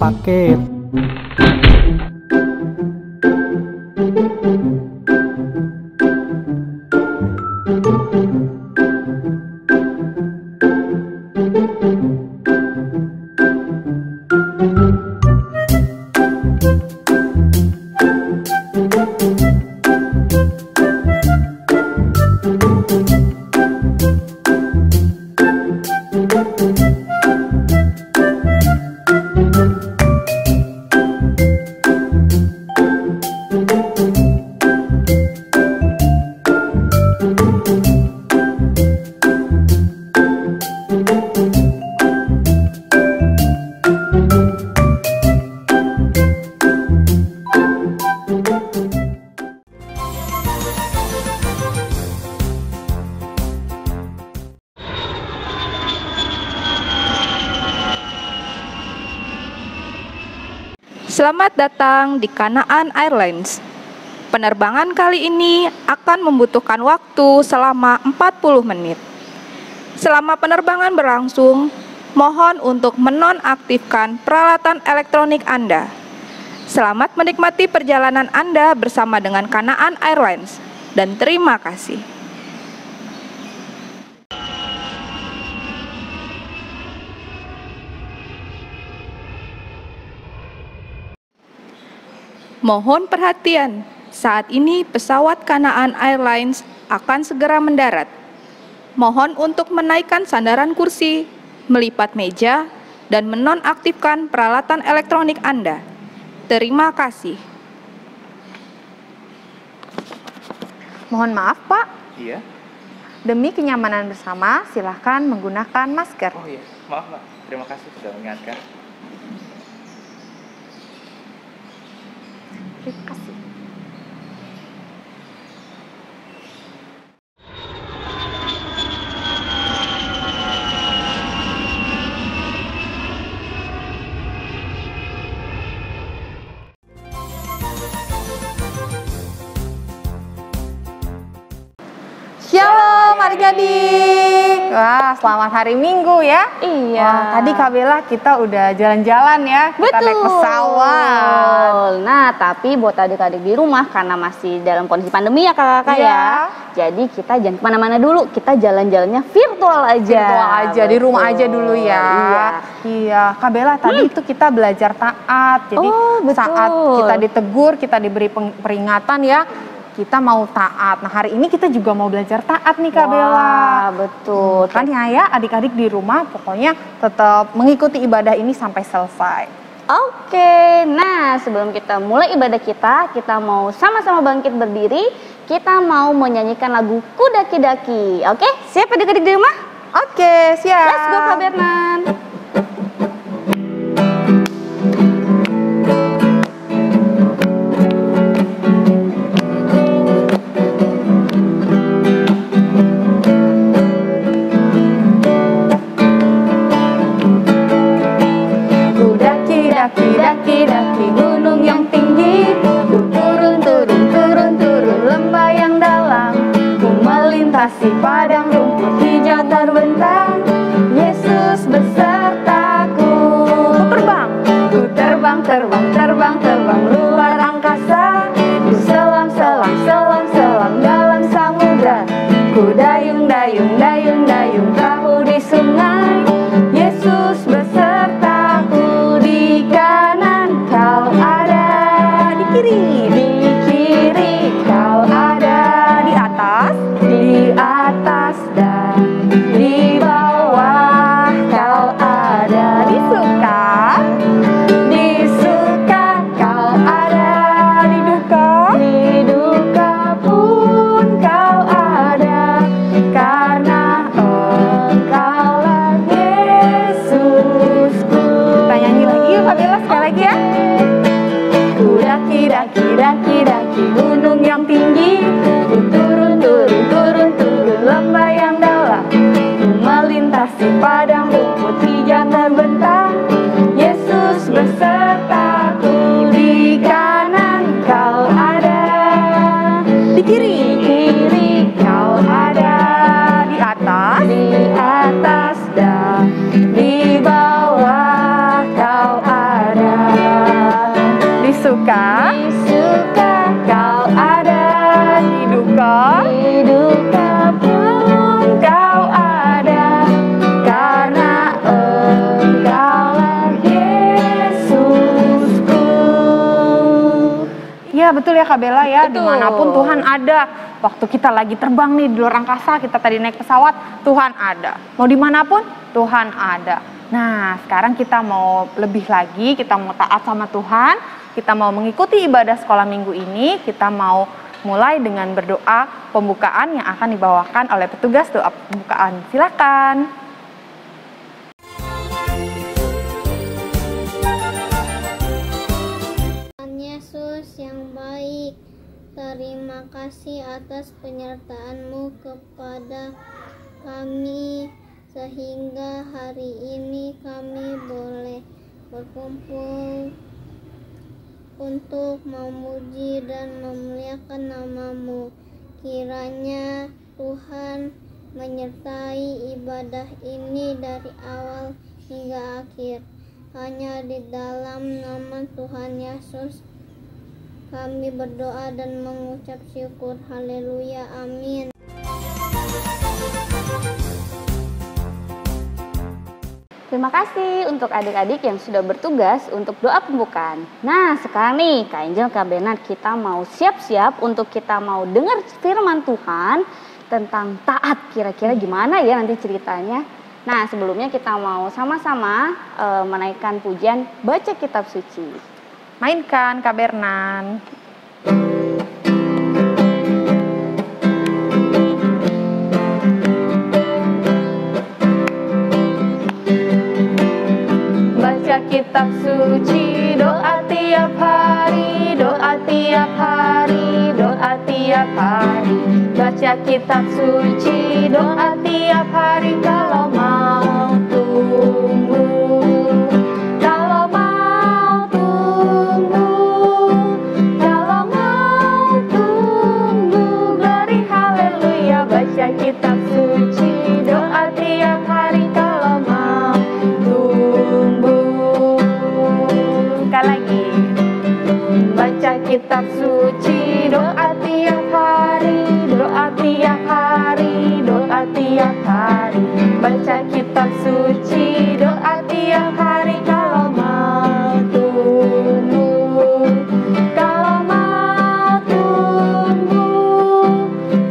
paket. Selamat datang di Kanaan Airlines. Penerbangan kali ini akan membutuhkan waktu selama 40 menit. Selama penerbangan berlangsung, mohon untuk menonaktifkan peralatan elektronik Anda. Selamat menikmati perjalanan Anda bersama dengan Kanaan Airlines, dan terima kasih. Mohon perhatian, saat ini pesawat Kanaan Airlines akan segera mendarat. Mohon untuk menaikkan sandaran kursi, melipat meja, dan menonaktifkan peralatan elektronik Anda. Terima kasih. Mohon maaf, Pak. Iya. Demi kenyamanan bersama, silahkan menggunakan masker. Oh iya, maaf Mbak. Terima kasih sudah mengingatkan. Terima kasih. Shalom adik-adik. Wah, selamat hari Minggu ya. Iya. Wah, tadi Kak Bella kita udah jalan-jalan ya. Kita naik pesawat. Nah, tapi buat adik-adik di rumah karena masih dalam kondisi pandemi ya kakak-kakak Iya. ya. Jadi kita jangan kemana-mana dulu. Kita jalan-jalannya virtual aja. Virtual aja, di rumah aja dulu ya. Iya. Iya, Kak Bella tadi itu kita belajar taat. Jadi Oh, betul. saat kita ditegur, kita diberi peringatan ya, kita mau taat. Nah, hari ini kita juga mau belajar taat nih Kak Bella. Wah, betul. Kan ya adik-adik di rumah pokoknya tetap mengikuti ibadah ini sampai selesai. Oke, nah sebelum kita mulai ibadah kita mau sama-sama bangkit berdiri. Kita mau menyanyikan lagu Kudaki-daki. Oke, siap adik-adik di rumah? Oke, siap. Let's go Kak Bernan. Daki-daki gunung yang tinggi, ku turun lembah yang dalam, ku melintasi padang rumput hijau terbentang. Yesus besertaku. Ku terbang luar angkasa, ku selam dalam samudra, ku dayung perahu di sungai. Yesus besertaku, di kanan kau ada, di kiri kau ada, di atas dan di bawah kau ada, di suka kau ada. suka, kau ada di duka, pun kau ada, karena Engkaulah Yesusku. Ya betul ya Kak Bella ya, Betul. dimanapun Tuhan ada. Waktu kita lagi terbang nih di luar angkasa, kita tadi naik pesawat, Tuhan ada. Mau dimanapun, Tuhan ada. Nah sekarang kita mau lebih lagi, kita mau taat sama Tuhan, kita mau mengikuti ibadah sekolah minggu ini, kita mau mulai dengan berdoa pembukaan yang akan dibawakan oleh petugas doa pembukaan. Silakan. Tuhan Yesus yang baik, terima kasih atas penyertaan-Mu kepada kami, sehingga hari ini kami boleh berkumpul untuk memuji dan memuliakan nama-Mu. Kiranya Tuhan menyertai ibadah ini dari awal hingga akhir. Hanya di dalam nama Tuhan Yesus kami berdoa dan mengucap syukur. Haleluya, amin. Terima kasih untuk adik-adik yang sudah bertugas untuk doa pembukaan. Nah, sekarang nih Kak Angel, Kak Benat, kita mau siap-siap untuk kita mau dengar firman Tuhan tentang taat. Kira-kira gimana ya nanti ceritanya? Nah, sebelumnya kita mau sama-sama menaikkan pujian baca kitab suci. Mainkan Kak Bernan. Baca kitab suci, doa tiap hari, doa tiap hari, doa tiap hari. Baca kitab suci, doa tiap hari, kalau mau tunggu. Kalau mau tunggu, kalau mau tunggu, glory haleluya. Baca kitab suci, doa tiap hari, kalau mau tunggu. Sekali lagi. Baca kitab suci, doa tiap hari, doa tiap hari, doa tiap hari. Baca kitab suci, doa tiap hari, kalau mau tunggu. Kalau mau tunggu,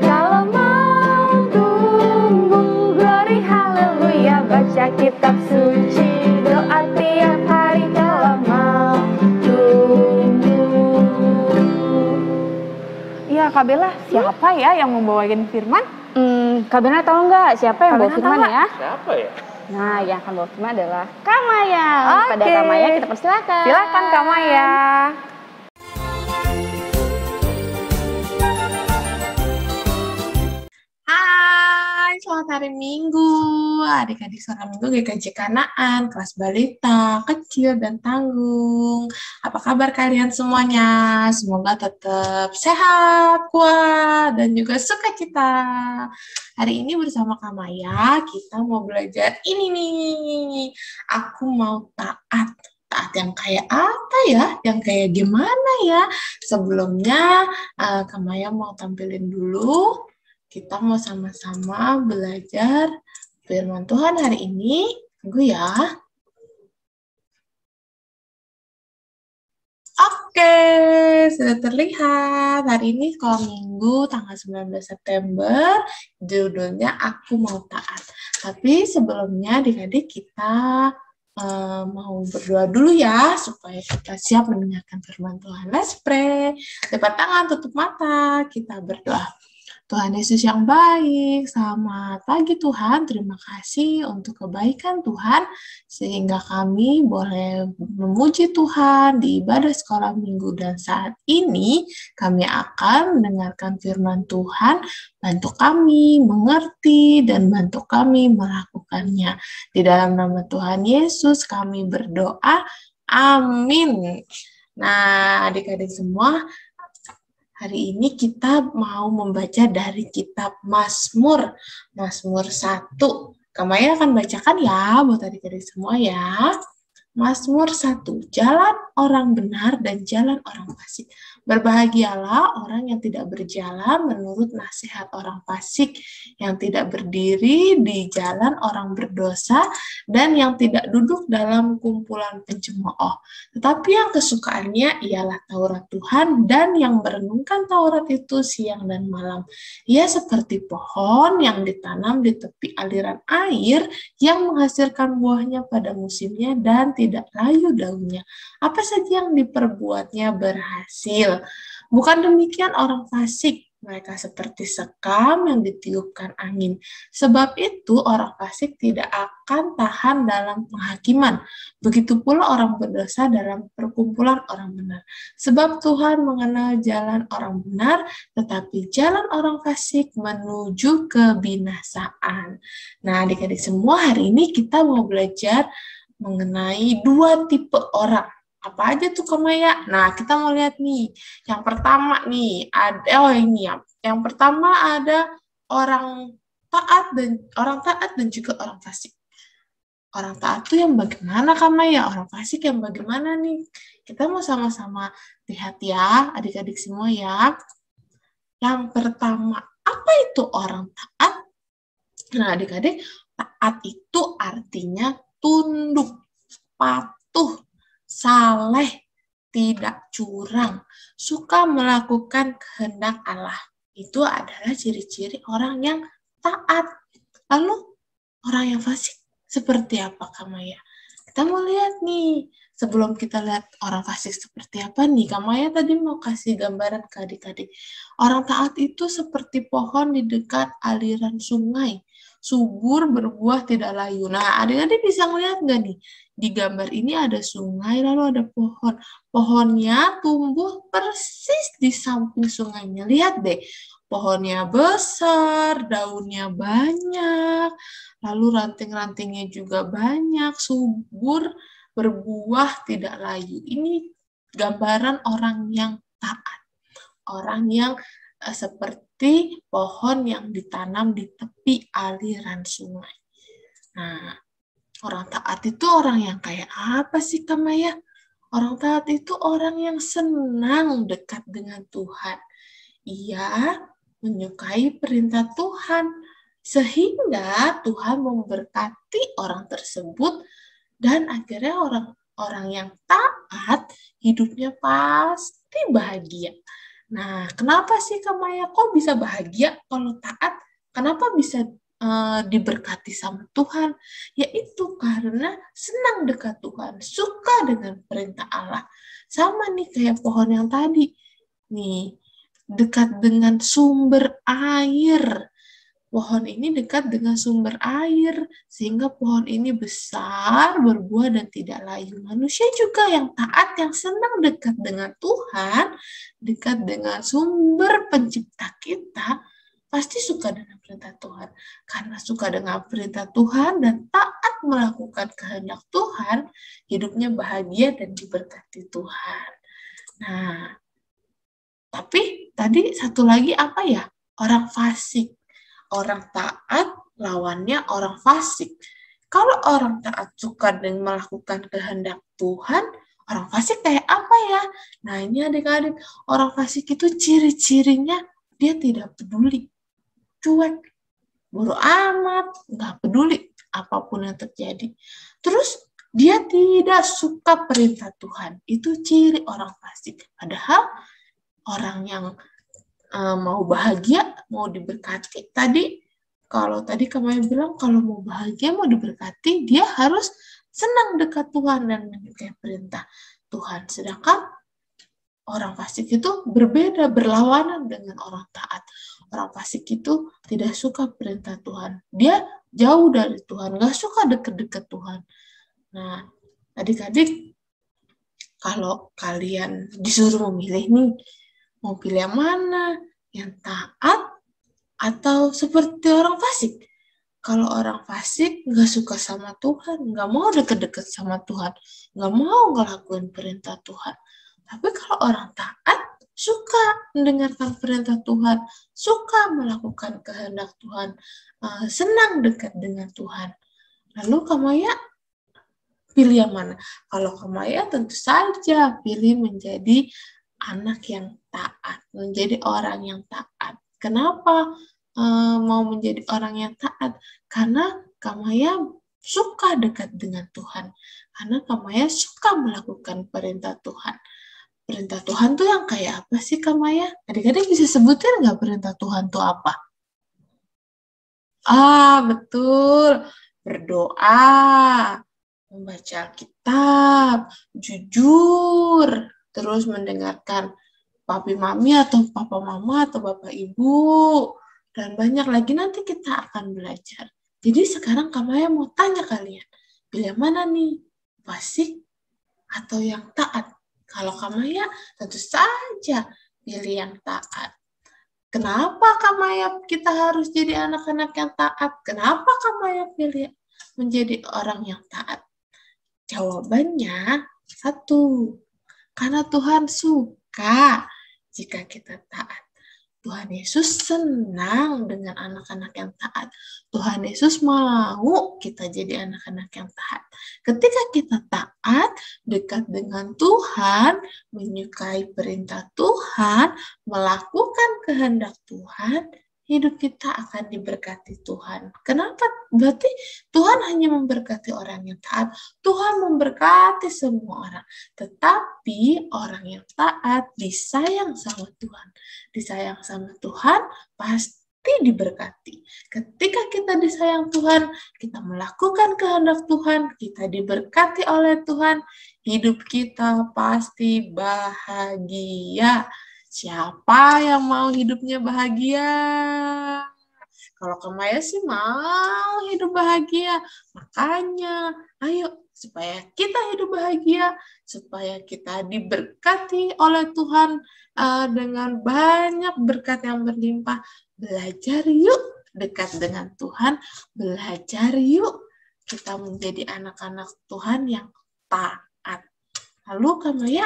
kalau mau tunggu, glory haleluya. Baca kitab suci, doa tiap hari, kalau mau tunggu. Iya Kak Bella, siapa ya yang membawakan firman? Kak Benat tahu nggak siapa yang Kak bawa Benat firman tahu nggak? ya? Siapa ya? Nah, yang akan bawa firman adalah Kak Maya. Pada Oke. Kak Maya kita persilakan. Silakan Kak Maya. Hai, selamat hari Minggu. Adik-adik sekolah Minggu GKJ Kanaan, kelas balita, kecil dan tanggung. Apa kabar kalian semuanya? Semoga tetap sehat, kuat, dan juga sukacita. Hari ini bersama Kak Maya, kita mau belajar ini nih. Aku mau taat. Taat yang kayak apa ya? Yang kayak gimana ya? Sebelumnya, Kak Maya mau tampilin dulu. Kita mau sama-sama belajar firman Tuhan hari ini. Tunggu ya. Oke, sudah terlihat. Hari ini sekolah minggu tanggal 19 September. Judulnya Aku Mau Taat. Tapi sebelumnya adik-adik kita mau berdoa dulu ya, supaya kita siap mendengarkan firman Tuhan. Let's pray. Lipat tangan, tutup mata, kita berdoa. Tuhan Yesus yang baik, selamat pagi Tuhan, terima kasih untuk kebaikan Tuhan, sehingga kami boleh memuji Tuhan di ibadah sekolah minggu, dan saat ini kami akan mendengarkan firman Tuhan. Bantu kami mengerti dan bantu kami melakukannya. Di dalam nama Tuhan Yesus kami berdoa, amin. Nah, adik-adik semua, hari ini kita mau membaca dari kitab Mazmur, Mazmur 1. Kak Maya akan bacakan ya buat adik-adik semua ya. Mazmur 1, jalan orang benar dan jalan orang fasik. Berbahagialah orang yang tidak berjalan menurut nasihat orang fasik, yang tidak berdiri di jalan orang berdosa, dan yang tidak duduk dalam kumpulan pencemooh. Tetapi yang kesukaannya ialah Taurat Tuhan, dan yang merenungkan Taurat itu siang dan malam. Ia seperti pohon yang ditanam di tepi aliran air, yang menghasilkan buahnya pada musimnya dan tidak layu daunnya. Apa saja yang diperbuatnya berhasil. Bukan demikian orang fasik, mereka seperti sekam yang ditiupkan angin. Sebab itu orang fasik tidak akan tahan dalam penghakiman. Begitu pula orang berdosa dalam perkumpulan orang benar. Sebab Tuhan mengenal jalan orang benar, tetapi jalan orang fasik menuju kebinasaan. Nah, adik-adik semua, hari ini kita mau belajar mengenai 2 tipe orang. Apa aja tuh Kak Maya? Nah, kita mau lihat nih. Yang pertama nih, Yang pertama ada orang taat dan juga orang fasik. Orang taat tuh yang bagaimana Kak Maya? Orang fasik yang bagaimana nih? Kita mau sama-sama lihat ya, adik-adik semua ya. Yang pertama, apa itu orang taat? Nah, adik-adik, taat itu artinya tunduk, patuh, saleh, tidak curang, suka melakukan kehendak Allah. Itu adalah ciri-ciri orang yang taat. Lalu, orang yang fasik seperti apa, Kak Maya? Kita mau lihat nih. Sebelum kita lihat orang fasik seperti apa nih, Kak Maya tadi mau kasih gambaran ke adik-adik. Orang taat itu seperti pohon di dekat aliran sungai. Subur, berbuah, tidak layu. Nah, adik-adik bisa ngeliat nggak nih? Di gambar ini ada sungai, lalu ada pohon. Pohonnya tumbuh persis di samping sungainya. Lihat deh, pohonnya besar, daunnya banyak, lalu ranting-rantingnya juga banyak, subur, berbuah, tidak layu. Ini gambaran orang yang taat. Orang yang seperti pohon yang ditanam di tepi aliran sungai. Nah, orang taat itu orang yang kayak apa sih, Kak Maya? Orang taat itu orang yang senang dekat dengan Tuhan. Ia menyukai perintah Tuhan, sehingga Tuhan memberkati orang tersebut, dan akhirnya orang yang taat hidupnya pasti bahagia. Nah, kenapa sih Kak Maya kok bisa bahagia kalau taat? Kenapa bisa diberkati sama Tuhan? Yaitu karena senang dekat Tuhan, suka dengan perintah Allah. Sama nih kayak pohon yang tadi. Nih, dekat dengan sumber air. Pohon ini dekat dengan sumber air, sehingga pohon ini besar, berbuah, dan tidak layu. Manusia juga yang taat, yang senang dekat dengan Tuhan, dekat dengan sumber pencipta kita, pasti suka dengan perintah Tuhan. Karena suka dengan perintah Tuhan dan taat melakukan kehendak Tuhan, hidupnya bahagia dan diberkati Tuhan. Nah, tapi tadi satu lagi apa ya? Orang fasik. Orang taat lawannya orang fasik. Kalau orang taat suka dan melakukan kehendak Tuhan, orang fasik kayak apa ya? Nah, ini adik-adik, orang fasik itu ciri-cirinya dia tidak peduli, cuek, bodo amat, nggak peduli apapun yang terjadi. Terus dia tidak suka perintah Tuhan. Itu ciri orang fasik. Padahal orang yang mau bahagia, mau diberkati. Kalau tadi kamu bilang kalau mau bahagia, mau diberkati, dia harus senang dekat Tuhan dan menyukai perintah Tuhan. Sedangkan orang fasik itu berbeda, berlawanan dengan orang taat. Orang fasik itu tidak suka perintah Tuhan. Dia jauh dari Tuhan, gak suka deket-deket Tuhan. Nah, adik-adik, kalau kalian disuruh memilih nih, mau pilih yang mana? Yang taat atau seperti orang fasik? Kalau orang fasik nggak suka sama Tuhan, nggak mau deket-deket sama Tuhan, nggak mau ngelakuin perintah Tuhan. Tapi kalau orang taat, suka mendengarkan perintah Tuhan, suka melakukan kehendak Tuhan, senang dekat dengan Tuhan. Lalu Kak Maya, Pilih yang mana? Kalau Kamaya tentu saja pilih menjadi anak yang taat, menjadi orang yang taat. Kenapa mau menjadi orang yang taat? Karena Kamaya suka dekat dengan Tuhan. Karena Kamaya suka melakukan perintah Tuhan. Perintah Tuhan tuh yang kayak apa sih Kamaya? Adik-adik bisa sebutin nggak perintah Tuhan tuh apa? Betul. Berdoa, membaca Alkitab, jujur, terus mendengarkan papi mami atau papa mama atau bapak ibu, dan banyak lagi nanti kita akan belajar. Jadi sekarang Kamaya mau tanya kalian, pilih yang mana nih? Fasik atau yang taat? Kalau Kamaya tentu saja pilih yang taat. Kenapa Kamaya kita harus jadi anak-anak yang taat? Kenapa Kamaya pilih menjadi orang yang taat? Jawabannya satu, karena Tuhan suka jika kita taat. Tuhan Yesus senang dengan anak-anak yang taat. Tuhan Yesus mau kita jadi anak-anak yang taat. Ketika kita taat, dekat dengan Tuhan, menyukai perintah Tuhan, melakukan kehendak Tuhan, hidup kita akan diberkati Tuhan. Kenapa? Berarti Tuhan hanya memberkati orang yang taat. Tuhan memberkati semua orang. Tetapi orang yang taat disayang sama Tuhan. Disayang sama Tuhan pasti diberkati. Ketika kita disayang Tuhan, kita melakukan kehendak Tuhan, kita diberkati oleh Tuhan, hidup kita pasti bahagia. Siapa yang mau hidupnya bahagia? Kalau Kamaya sih mau hidup bahagia. Makanya, ayo supaya kita hidup bahagia, supaya kita diberkati oleh Tuhan dengan banyak berkat yang berlimpah. Belajar yuk dekat dengan Tuhan. Belajar yuk kita menjadi anak-anak Tuhan yang taat. Lalu Kamaya,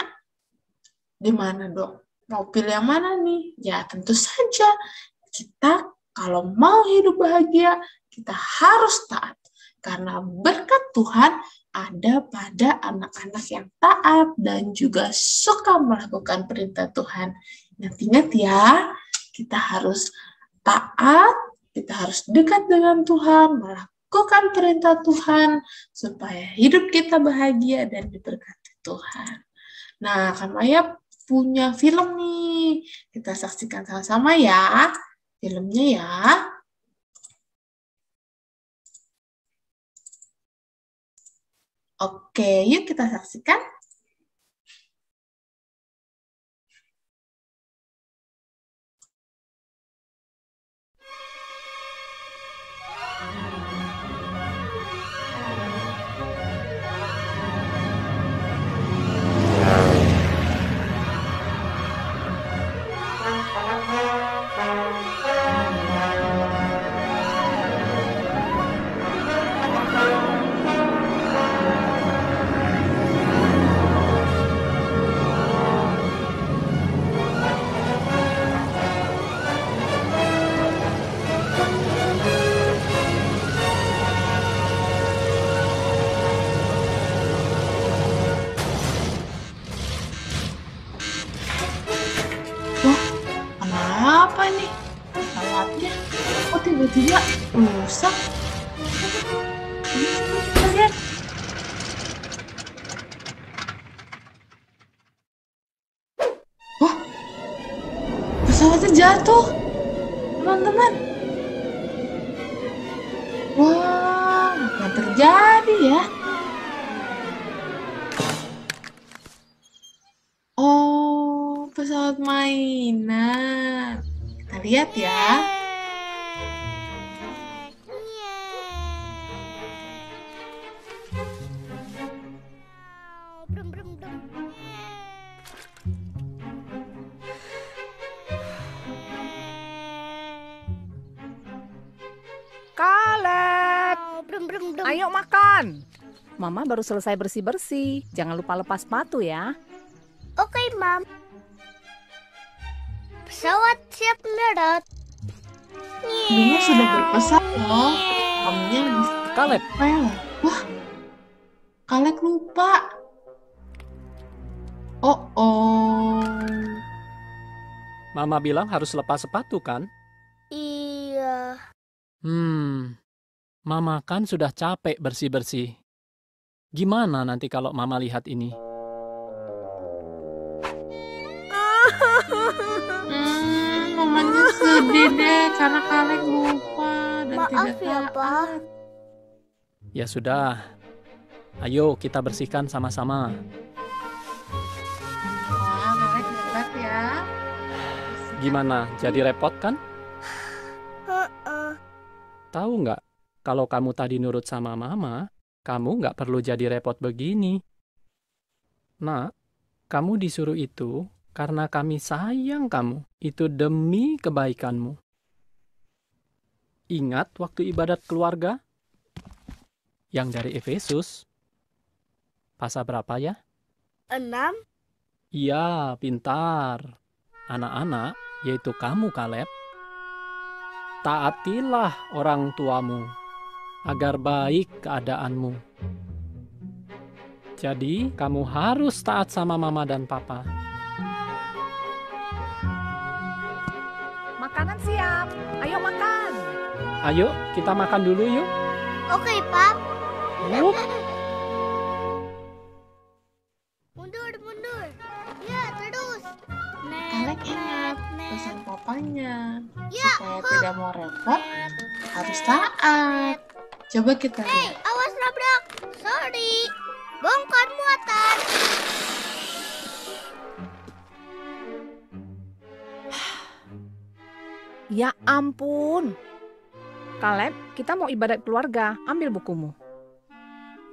di mana dong? Mau pilih yang mana nih? Ya tentu saja kita kalau mau hidup bahagia, kita harus taat. Karena berkat Tuhan ada pada anak-anak yang taat dan juga suka melakukan perintah Tuhan. Ingat-ingat ya, kita harus taat, kita harus dekat dengan Tuhan, melakukan perintah Tuhan, supaya hidup kita bahagia dan diberkati Tuhan. Nah, Kamaya punya film nih. Kita saksikan sama-sama ya filmnya ya. Oke, yuk kita saksikan. Kenapa nih pesawatnya? Kok tiba-tiba rusak? Ini coba kita lihat. Wah, pesawatnya jatuh, teman-teman. Wah, apa yang terjadi ya? Oh, pesawat mainan. Kita lihat ya. Kaleb, ayo makan. Mama baru selesai bersih-bersih. Jangan lupa lepas sepatu ya. Oke, Mam. Pesawat siap mendarat. Mama sudah berpesan loh. Kamunya bisa Kaleb, pel. Wah, Kaleb lupa. Oh. Mama bilang harus lepas sepatu kan? Iya. Mama kan sudah capek bersih-bersih. Gimana nanti kalau Mama lihat ini? Mamanya sedih deh karena Kaleb lupa dan Maaf tidak ya, taat. Pak. Ya sudah. Ayo kita bersihkan sama-sama. Wah, Kaleb hebat ya. Gimana? Jadi repot kan? Tahu nggak? Kalau kamu tadi nurut sama Mama, kamu nggak perlu jadi repot begini. Nak, kamu disuruh itu karena kami sayang kamu. Itu demi kebaikanmu. Ingat waktu ibadat keluarga? Yang dari Efesus. Pasal berapa ya? 6. Iya, pintar. Anak-anak, yaitu kamu Kaleb. Taatilah orang tuamu, agar baik keadaanmu. Jadi, kamu harus taat sama Mama dan Papa. Makanan siap. Ayo makan. Ayo, kita makan dulu yuk. Oke, Pap. Wup. Mundur. Ya, terus. Kaleb ingat pesan papanya. Ya, Supaya tidak mau repot, harus taat. Coba kita lihat. Awas nabrak. Sorry. Bongkar muatan. Ya ampun. Kaleb, kita mau ibadat keluarga. Ambil bukumu.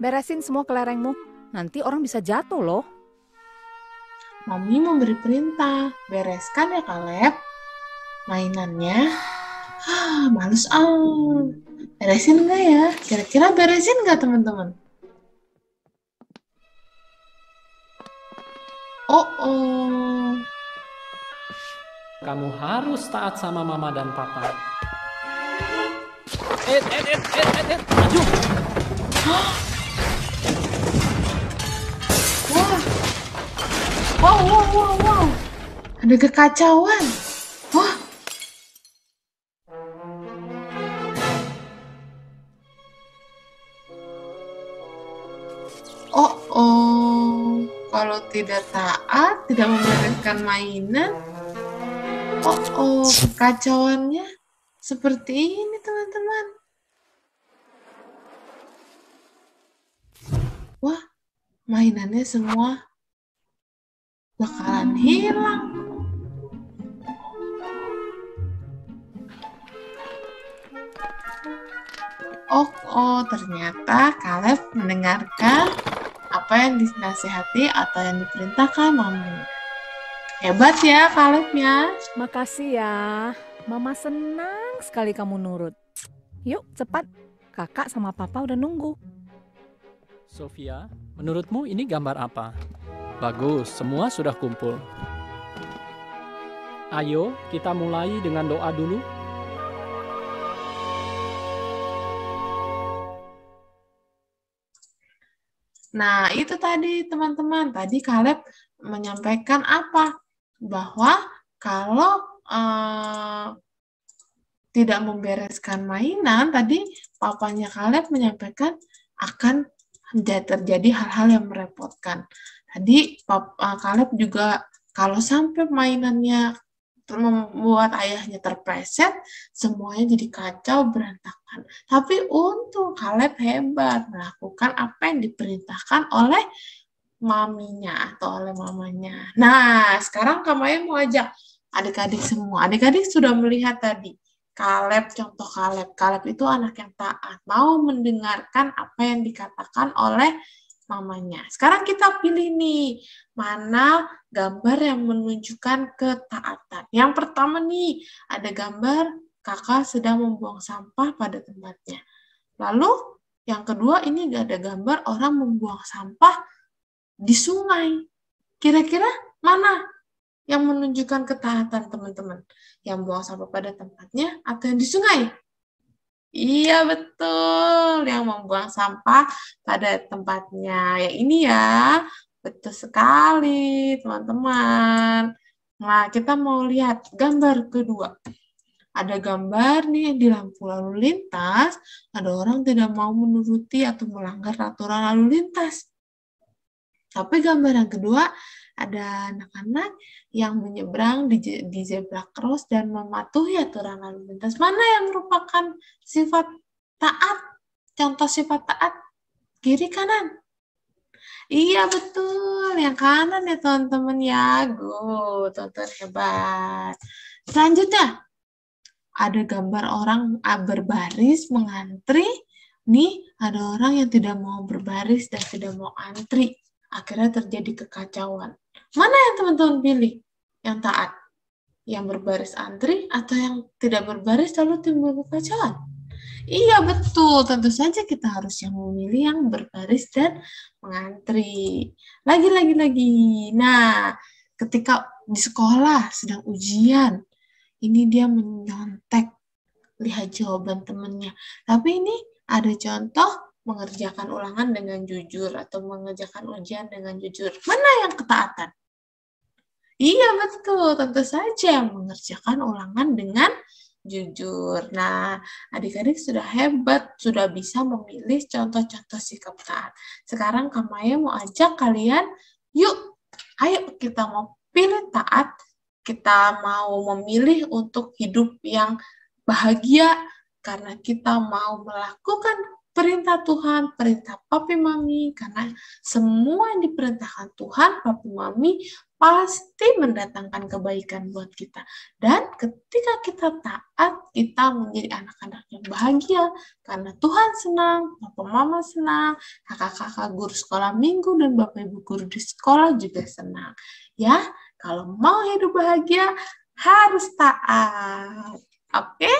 Beresin semua kelerengmu. Nanti orang bisa jatuh loh. Mami memberi perintah. Bereskan ya Kaleb. Mainannya. Males Beresin nggak ya? Kira-kira beresin nggak teman-teman? Oh. Kamu harus taat sama Mama dan Papa. Maju. Wow. Ada kekacauan. Wah. Oh. Kalau tidak taat, tidak membereskan mainan. Oh. Kekacauannya seperti ini, teman-teman. Wah, mainannya semua bakalan hilang. Oh, ternyata Kaleb mendengarkan apa yang dinasihati atau yang diperintahkan mamanya. Hebat ya Kaleb ya. Makasih ya. Mama senang sekali kamu nurut. Yuk, cepat. Kakak sama papa udah nunggu. Sofia, menurutmu ini gambar apa? Bagus, semua sudah kumpul. Ayo, kita mulai dengan doa dulu. Nah, itu tadi teman-teman. Tadi Kaleb menyampaikan apa? Bahwa kalau tidak membereskan mainan, tadi papanya Kaleb menyampaikan akan terjadi hal-hal yang merepotkan. Tadi Kaleb juga kalau sampai mainannya membuat ayahnya terpleset, semuanya jadi kacau berantakan. Tapi untung Kaleb hebat melakukan apa yang diperintahkan oleh maminya atau oleh mamanya. Nah, sekarang Kak Maya mau ajak adik-adik semua. Adik-adik sudah melihat tadi Kaleb, contoh Kaleb. Kaleb itu anak yang taat, mau mendengarkan apa yang dikatakan oleh mamanya. Sekarang kita pilih nih, mana gambar yang menunjukkan ketaatan. Yang pertama nih, ada gambar kakak sedang membuang sampah pada tempatnya. Lalu, yang kedua ini ada gambar orang membuang sampah di sungai. Kira-kira mana yang menunjukkan ketaatan teman-teman? Yang buang sampah pada tempatnya atau yang di sungai? Iya betul, yang membuang sampah pada tempatnya. Yang ini ya, betul sekali teman-teman. Nah, kita mau lihat gambar kedua. Ada gambar nih di lampu lalu lintas, ada orang tidak mau menuruti atau melanggar aturan lalu lintas. Tapi gambar yang kedua, ada anak-anak yang menyeberang di zebra cross dan mematuhi aturan lalu lintas. Mana yang merupakan sifat taat? Contoh sifat taat, kiri kanan. Iya betul, yang kanan ya teman-teman ya. Go, teman-teman hebat. Selanjutnya, ada gambar orang berbaris mengantri. Nih, ada orang yang tidak mau berbaris dan tidak mau antri. Akhirnya terjadi kekacauan. Mana yang teman-teman pilih? Yang taat? Yang berbaris antri atau yang tidak berbaris lalu timbul kekacauan? Iya betul, tentu saja kita harus yang memilih yang berbaris dan mengantri. Lagi. Nah, ketika di sekolah sedang ujian, ini dia menyontek, lihat jawaban temannya. Tapi ini ada contoh mengerjakan ulangan dengan jujur atau mengerjakan ujian dengan jujur. Mana yang ketaatan? Iya betul, tentu saja mengerjakan ulangan dengan jujur. Nah, adik-adik sudah hebat, sudah bisa memilih contoh-contoh sikap taat. Sekarang Kak Maya mau ajak kalian, yuk, ayo kita mau pilih taat, kita mau memilih untuk hidup yang bahagia, karena kita mau melakukan perintah Tuhan, perintah Papi Mami, karena semua yang diperintahkan Tuhan, Papi Mami pasti mendatangkan kebaikan buat kita. Dan ketika kita taat, kita menjadi anak-anak yang bahagia, karena Tuhan senang, Papa Mama senang, kakak-kakak guru sekolah minggu, dan Bapak Ibu guru di sekolah juga senang. Ya, kalau mau hidup bahagia, harus taat. Oke?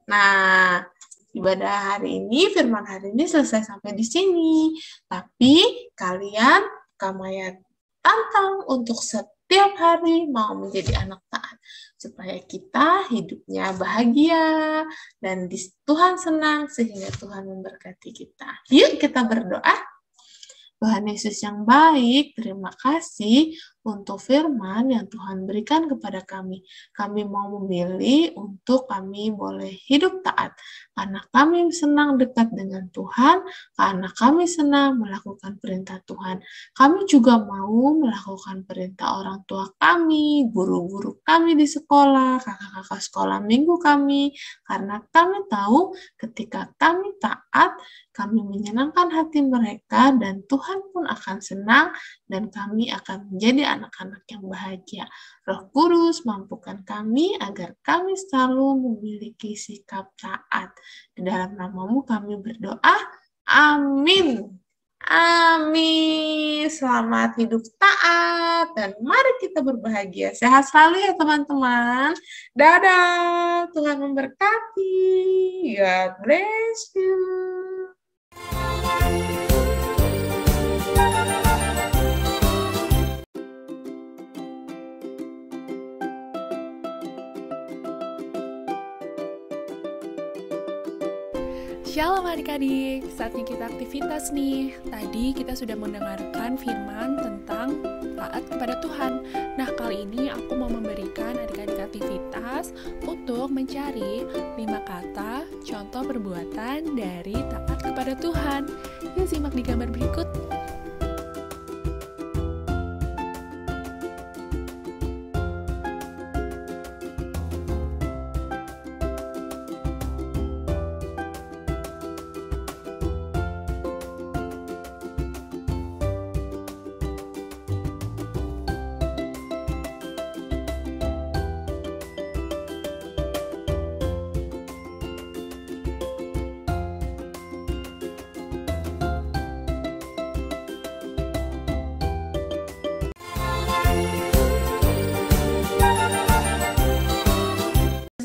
Nah, ibadah hari ini, firman hari ini selesai sampai di sini. Tapi kalian, Kak Maya tantang untuk setiap hari mau menjadi anak taat. Supaya kita hidupnya bahagia dan Tuhan senang sehingga Tuhan memberkati kita. Yuk kita berdoa. Tuhan Yesus yang baik, terima kasih untuk firman yang Tuhan berikan kepada kami. Kami mau memilih untuk kami boleh hidup taat. Karena kami senang dekat dengan Tuhan, karena kami senang melakukan perintah Tuhan. Kami juga mau melakukan perintah orang tua kami, guru-guru kami di sekolah, kakak-kakak sekolah minggu kami. Karena kami tahu ketika kami taat, kami menyenangkan hati mereka dan Tuhan pun akan senang dan kami akan menjadi anak-anak yang bahagia. Roh Kudus mampukan kami agar kami selalu memiliki sikap taat. Di dalam namamu kami berdoa. Amin. Amin. Selamat hidup taat dan mari kita berbahagia. Sehat selalu ya teman-teman. Dadah. Tuhan memberkati. God bless you. Shalom adik-adik, saatnya kita aktivitas nih. Tadi kita sudah mendengarkan firman tentang taat kepada Tuhan. Nah, kali ini aku mau memberikan adik-adik aktivitas untuk mencari 5 kata contoh perbuatan dari taat kepada Tuhan. Yuk simak di gambar berikut.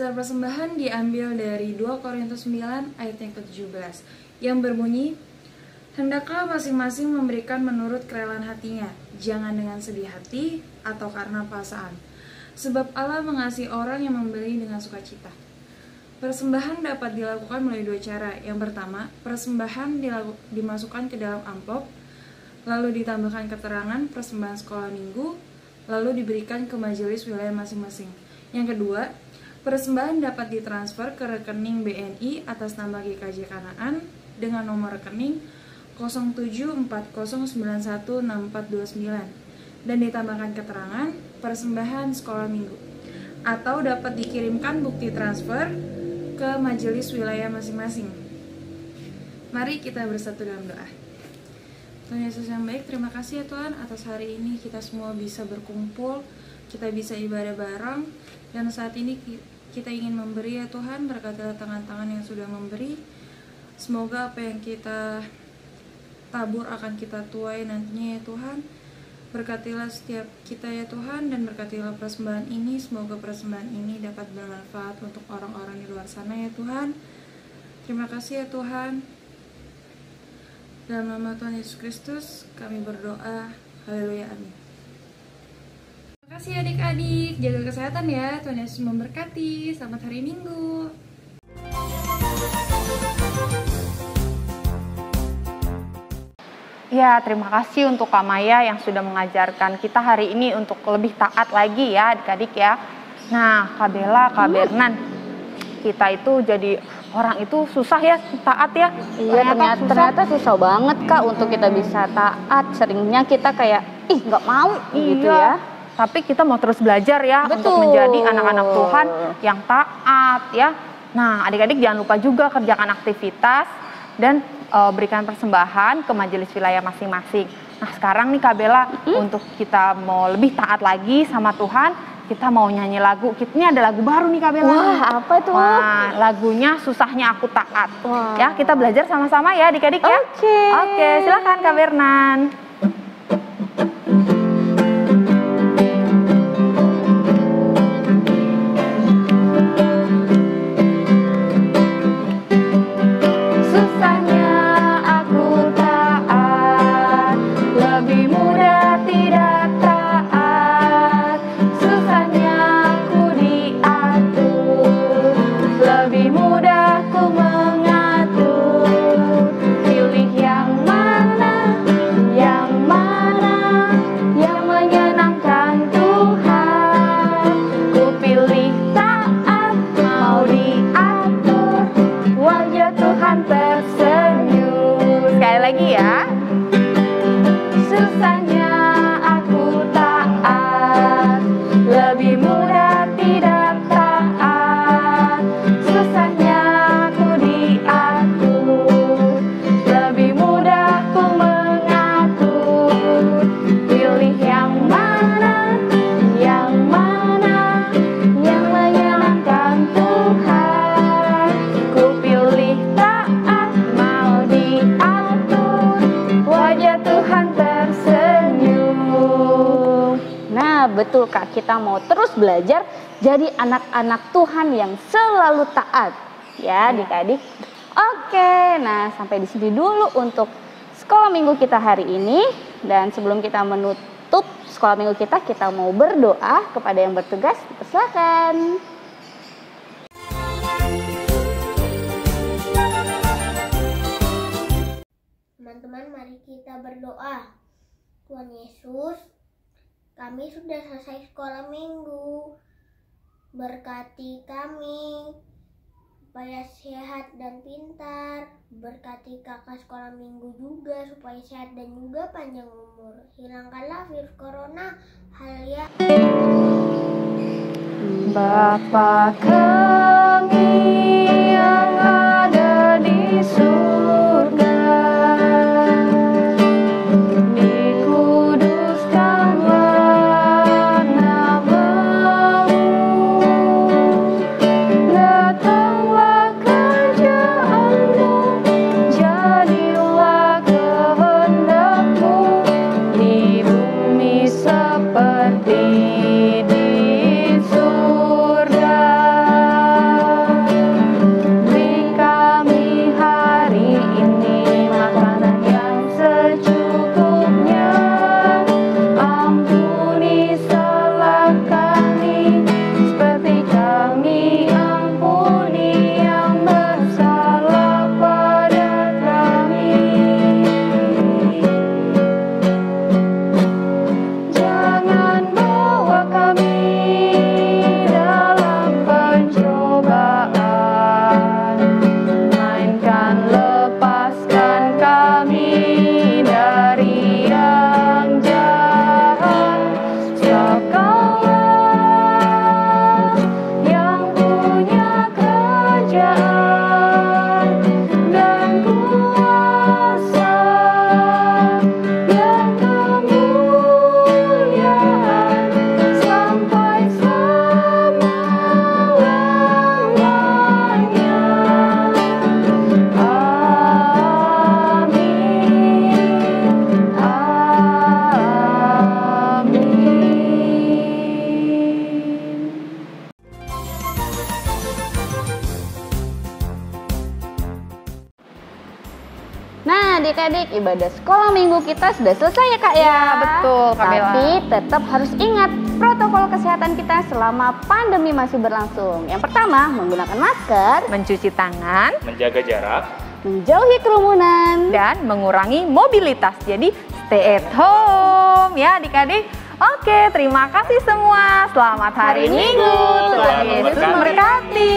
Dasar persembahan diambil dari 2 Korintus 9 ayat yang ke-17 yang berbunyi, hendaklah masing-masing memberikan menurut kerelaan hatinya, jangan dengan sedih hati atau karena paksaan. Sebab Allah mengasihi orang yang memberi dengan sukacita. Persembahan dapat dilakukan melalui dua cara. Yang pertama, persembahan dimasukkan ke dalam amplop, lalu ditambahkan keterangan persembahan sekolah minggu, lalu diberikan ke majelis wilayah masing-masing. Yang kedua, persembahan dapat ditransfer ke rekening BNI atas nama GKJ Kanaan dengan nomor rekening 0740916429 dan ditambahkan keterangan persembahan sekolah minggu, atau dapat dikirimkan bukti transfer ke majelis wilayah masing-masing. Mari kita bersatu dalam doa. Tuhan Yesus yang baik, terima kasih ya Tuhan atas hari ini kita semua bisa berkumpul, kita bisa ibadah bareng, dan saat ini kita ingin memberi ya Tuhan, berkatilah tangan-tangan yang sudah memberi. Semoga apa yang kita tabur akan kita tuai nantinya ya Tuhan. Berkatilah setiap kita ya Tuhan, dan berkatilah persembahan ini. Semoga persembahan ini dapat bermanfaat untuk orang-orang di luar sana ya Tuhan. Terima kasih ya Tuhan. Dalam nama Tuhan Yesus Kristus kami berdoa. Haleluya, amin. Terima kasih adik-adik, jaga kesehatan ya. Tuhan Yesus memberkati. Selamat hari Minggu. Ya, terima kasih untuk Kak Maya yang sudah mengajarkan kita hari ini untuk lebih taat lagi ya adik-adik ya. Nah, Kak Bella, Kak Bernan, kita itu jadi orang itu susah ya taat ya. Iya, ternyata susah banget Kak untuk kita bisa taat. Seringnya kita kayak, nggak mau gitu ya. Tapi kita mau terus belajar ya. Betul. Untuk menjadi anak-anak Tuhan yang taat ya. Nah, adik-adik jangan lupa juga kerjakan aktivitas dan berikan persembahan ke majelis wilayah masing-masing. Nah sekarang nih Kak Bella, untuk kita mau lebih taat lagi sama Tuhan, kita mau nyanyi lagu. Ini ada lagu baru nih Kak Bella. Wah, apa tuh? Wah, lagunya Susahnya Aku Taat. Wah. Ya, kita belajar sama-sama ya adik-adik ya. Oke, silakan Kak Bernan. Betul Kak, kita mau terus belajar jadi anak-anak Tuhan yang selalu taat ya adik-adik. Oke, nah sampai di sini dulu untuk sekolah minggu kita hari ini. Dan sebelum kita menutup sekolah minggu kita mau berdoa kepada yang bertugas. Silakan. Teman-teman, mari kita berdoa. Tuhan Yesus, kami sudah selesai sekolah minggu. Berkati kami supaya sehat dan pintar. Berkati kakak sekolah minggu juga supaya sehat dan juga panjang umur. Hilangkanlah virus corona. Haleluya. Bapa kami yang ada di surga, ampuni adik-adik, ibadah sekolah minggu kita sudah selesai ya Kak ya? Iya, betul Kak Bella. Tapi tetap harus ingat protokol kesehatan kita selama pandemi masih berlangsung. Yang pertama, menggunakan masker, Mencuci tangan, Menjaga jarak. menjauhi kerumunan, dan mengurangi mobilitas. Jadi stay at home ya adik-adik. Oke, terima kasih semua. Selamat hari Minggu. Tuhan Yesus memberkati.